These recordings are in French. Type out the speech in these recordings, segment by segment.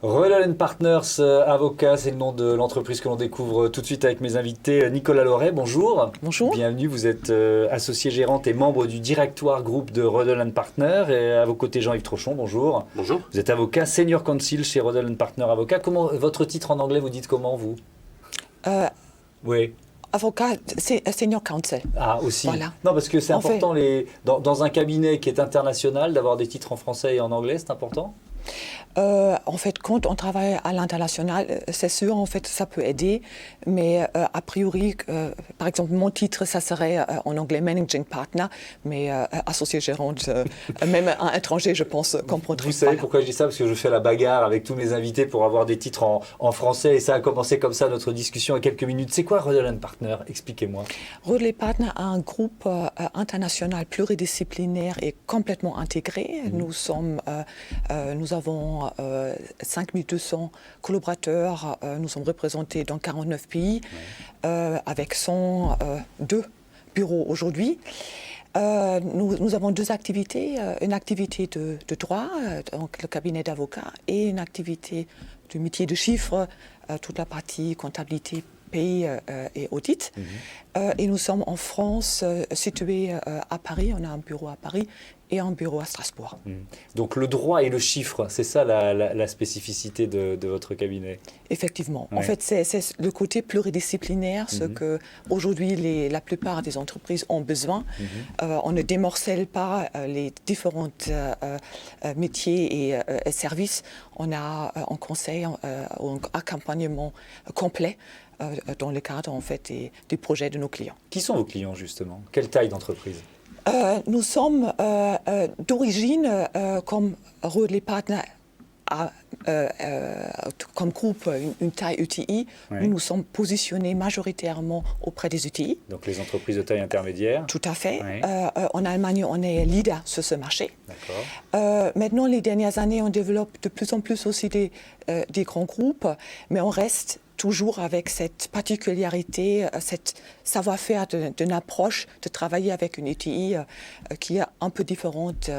Rodel Partners, avocat, c'est le nom de l'entreprise que l'on découvre tout de suite avec mes invités. Nicolas Loret, bonjour. Bonjour. Bienvenue, vous êtes associé gérante et membre du directoire groupe de Rodel Partners. Et à vos côtés, Jean-Yves Trochon, bonjour. Bonjour. Vous êtes avocat, senior counsel chez Rodel Partners Avocat. Comment, votre titre en anglais, vous dites comment, vous Oui. Avocat, c'est senior counsel. Ah, aussi. Voilà. Non, parce que c'est important, dans un cabinet qui est international, d'avoir des titres en français et en anglais, c'est important. En fait, quand on travaille à l'international, c'est sûr, en fait, ça peut aider, mais a priori, par exemple, mon titre, ça serait en anglais managing partner, mais associé gérante, même un étranger, je pense, comprendrait. Vous savez pourquoi je dis ça? Parce que je fais la bagarre avec tous mes invités pour avoir des titres en français, et ça a commencé comme ça, notre discussion, il y a quelques minutes. C'est quoi Rodel Partners? Expliquez-moi. Rodel Partners a un groupe international pluridisciplinaire et complètement intégré. Nous avons 5200 collaborateurs, nous sommes représentés dans 49 pays, avec 102 bureaux aujourd'hui. Nous avons deux activités, une activité de droit, donc le cabinet d'avocats, et une activité du métier de chiffres, toute la partie comptabilité, paye et audit. Et nous sommes en France, situés à Paris, on a un bureau à Paris et un bureau à Strasbourg. Donc le droit et le chiffre, c'est ça la spécificité de votre cabinet? Effectivement. Ouais. En fait, c'est le côté pluridisciplinaire, ce que aujourd'hui la plupart des entreprises ont besoin. On ne démorcelle pas les différents métiers et services. On a un conseil, un accompagnement complet dans le cadre en fait des projets de nos clients. Qui sont vos clients justement? Quelle taille d'entreprise? Nous sommes d'origine comme Rodel Partners comme groupe une taille UTI. Oui. Nous sommes positionnés majoritairement auprès des UTI. Donc les entreprises de taille intermédiaire. Tout à fait. Oui. En Allemagne, on est leader sur ce marché. D'accord. Maintenant, les dernières années, on développe de plus en plus aussi des grands groupes, mais on reste toujours avec cette particularité, cette savoir-faire d'une approche de travailler avec une UTI qui est un peu différente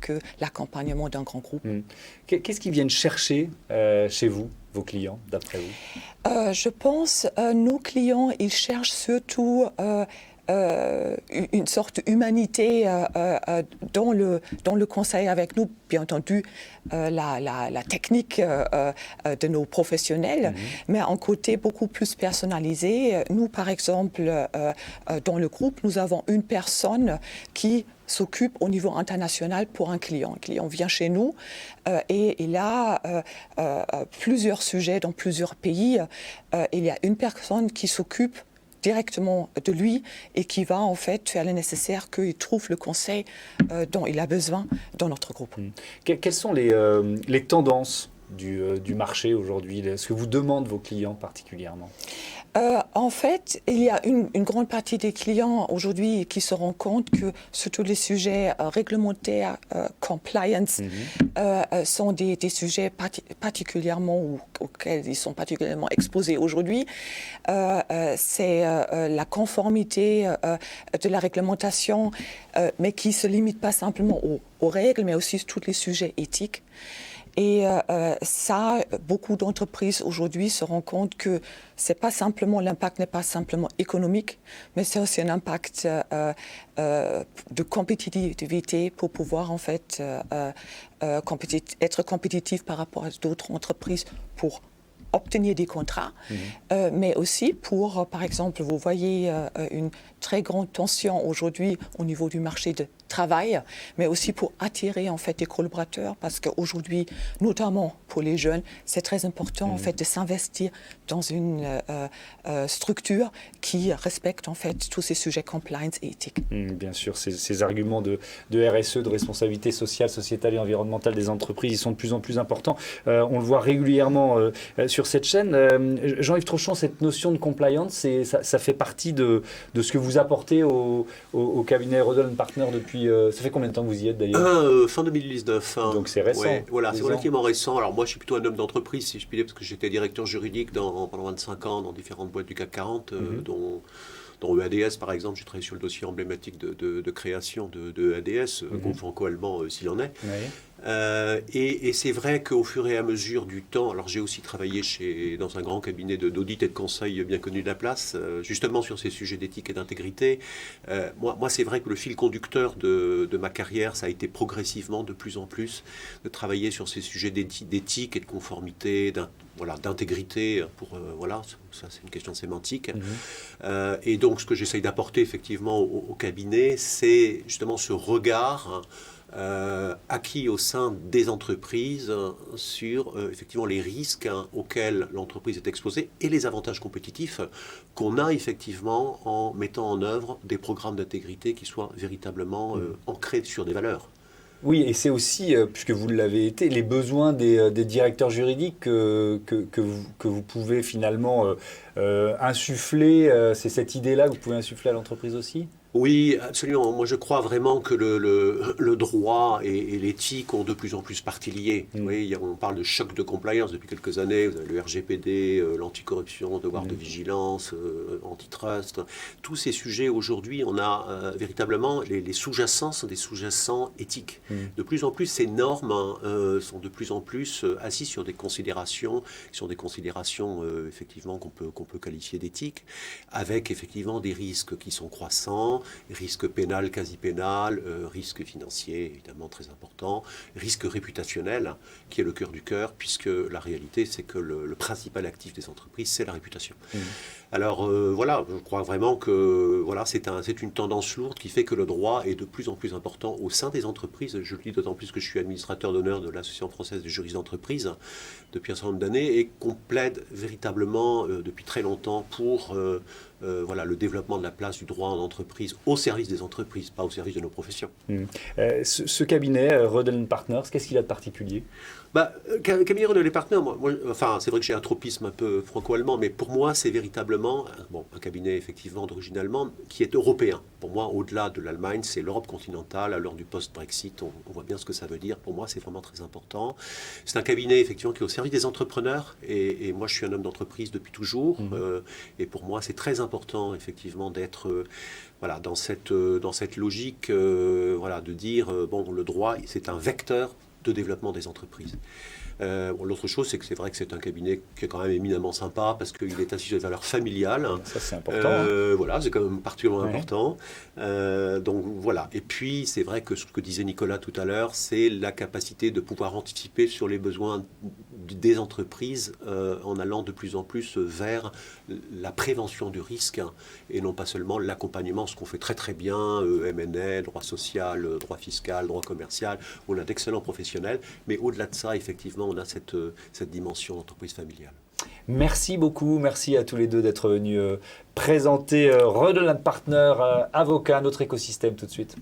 que l'accompagnement d'un grand groupe. Qu'est-ce qu'ils viennent chercher chez vous, vos clients, d'après vous? Je pense nos clients, ils cherchent surtout une sorte d'humanité dans le conseil avec nous, bien entendu la technique de nos professionnels, mais un côté beaucoup plus personnalisé. Nous, par exemple, dans le groupe, nous avons une personne qui s'occupe au niveau international pour un client. Un client vient chez nous et il a plusieurs sujets dans plusieurs pays. Il y a une personne qui s'occupe directement de lui et qui va en fait faire le nécessaire qu'il trouve le conseil dont il a besoin dans notre groupe. Quelles sont les tendances du marché aujourd'hui? Ce que vous demandent vos clients particulièrement? En fait, il y a une grande partie des clients aujourd'hui qui se rendent compte que sur tous les sujets réglementaires, compliance, sont des sujets particulièrement auxquels ils sont particulièrement exposés aujourd'hui. C'est la conformité de la réglementation, mais qui ne se limite pas simplement aux règles, mais aussi tous les sujets éthiques. Et ça, beaucoup d'entreprises aujourd'hui se rendent compte que l'impact n'est pas simplement économique, mais c'est aussi un impact de compétitivité pour pouvoir en fait être compétitif par rapport à d'autres entreprises pour obtenir des contrats, mais aussi pour, par exemple, vous voyez une très grande tension aujourd'hui au niveau du marché de travail, mais aussi pour attirer en fait des collaborateurs, parce qu'aujourd'hui, notamment pour les jeunes, c'est très important en fait de s'investir dans une structure qui respecte en fait tous ces sujets compliance et éthique. Bien sûr, ces arguments de RSE, de responsabilité sociale, sociétale et environnementale des entreprises, ils sont de plus en plus importants. On le voit régulièrement sur cette chaîne. Jean-Yves Trochon, cette notion de compliance, ça fait partie de ce que vous apportez au cabinet Rodel Partners depuis... ça fait combien de temps que vous y êtes d'ailleurs? Fin 2019. Donc c'est récent. Ouais, voilà, c'est relativement récent. Alors moi, je suis plutôt un homme d'entreprise, si je puis dire, parce que j'étais directeur juridique pendant 25 ans dans différentes boîtes du CAC 40, dont EADS, par exemple. J'ai travaillé sur le dossier emblématique de création de EADS, groupe franco-allemand s'il en est. Et c'est vrai qu'au fur et à mesure du temps, alors j'ai aussi travaillé dans un grand cabinet d'audit et de conseil bien connu de la place, justement sur ces sujets d'éthique et d'intégrité. Moi c'est vrai que le fil conducteur de ma carrière, ça a été progressivement de plus en plus de travailler sur ces sujets d'éthique et de conformité, d'intégrité, voilà, ça c'est une question sémantique. Et donc ce que j'essaye d'apporter effectivement au cabinet, c'est justement ce regard acquis au sein des entreprises sur effectivement les risques auxquels l'entreprise est exposée et les avantages compétitifs qu'on a effectivement en mettant en œuvre des programmes d'intégrité qui soient véritablement ancrés sur des valeurs. Oui, et c'est aussi, puisque vous l'avez été, les besoins des directeurs juridiques que vous pouvez finalement insuffler. C'est cette idée-là que vous pouvez insuffler à l'entreprise aussi ? Oui, absolument. Moi, je crois vraiment que le droit et l'éthique ont de plus en plus partie liés. Oui, on parle de choc de compliance depuis quelques années. Vous avez le RGPD, l'anticorruption, devoir de vigilance, antitrust. Tous ces sujets, aujourd'hui, on a véritablement les sous-jacents sont des sous-jacents éthiques. De plus en plus, ces normes sont de plus en plus assises sur des considérations, effectivement qu'on peut qualifier d'éthiques, avec effectivement des risques qui sont croissants. Risque pénal, quasi-pénal, risque financier, évidemment très important, risque réputationnel, qui est le cœur du cœur, puisque la réalité, c'est que le principal actif des entreprises, c'est la réputation. Alors voilà, je crois vraiment que c'est une tendance lourde qui fait que le droit est de plus en plus important au sein des entreprises. Je le dis d'autant plus que je suis administrateur d'honneur de l'Association française des juristes d'entreprise depuis un certain nombre d'années et qu'on plaide véritablement depuis très longtemps pour le développement de la place du droit en entreprise au service des entreprises, pas au service de nos professions. Ce cabinet, Roeden Partners, qu'est-ce qu'il a de particulier ? Cabinet Roeden Partners, c'est vrai que j'ai un tropisme un peu franco-allemand, mais pour moi, c'est véritablement un cabinet effectivement d'origine allemande qui est européen. Pour moi, au-delà de l'Allemagne, c'est l'Europe continentale. À l'heure du post-Brexit, on voit bien ce que ça veut dire. Pour moi, c'est vraiment très important. C'est un cabinet effectivement qui est au service des entrepreneurs, et moi, je suis un homme d'entreprise depuis toujours. Et pour moi, c'est très important effectivement d'être dans cette logique de dire le droit, c'est un vecteur de développement des entreprises. L'autre chose, c'est que c'est vrai que c'est un cabinet qui est quand même éminemment sympa parce qu'il est assis sur des valeurs familiales. Ça, c'est important. C'est quand même particulièrement important. Donc voilà. Et puis, c'est vrai que ce que disait Nicolas tout à l'heure, c'est la capacité de pouvoir anticiper sur les besoins des entreprises en allant de plus en plus vers la prévention du risque et non pas seulement l'accompagnement, ce qu'on fait très très bien, M&A, droit social, droit fiscal, droit commercial. On a d'excellents professionnels, mais au-delà de ça, effectivement, on a cette dimension d'entreprise familiale. Merci beaucoup, merci à tous les deux d'être venus présenter Roeden Partners, avocat, notre écosystème tout de suite.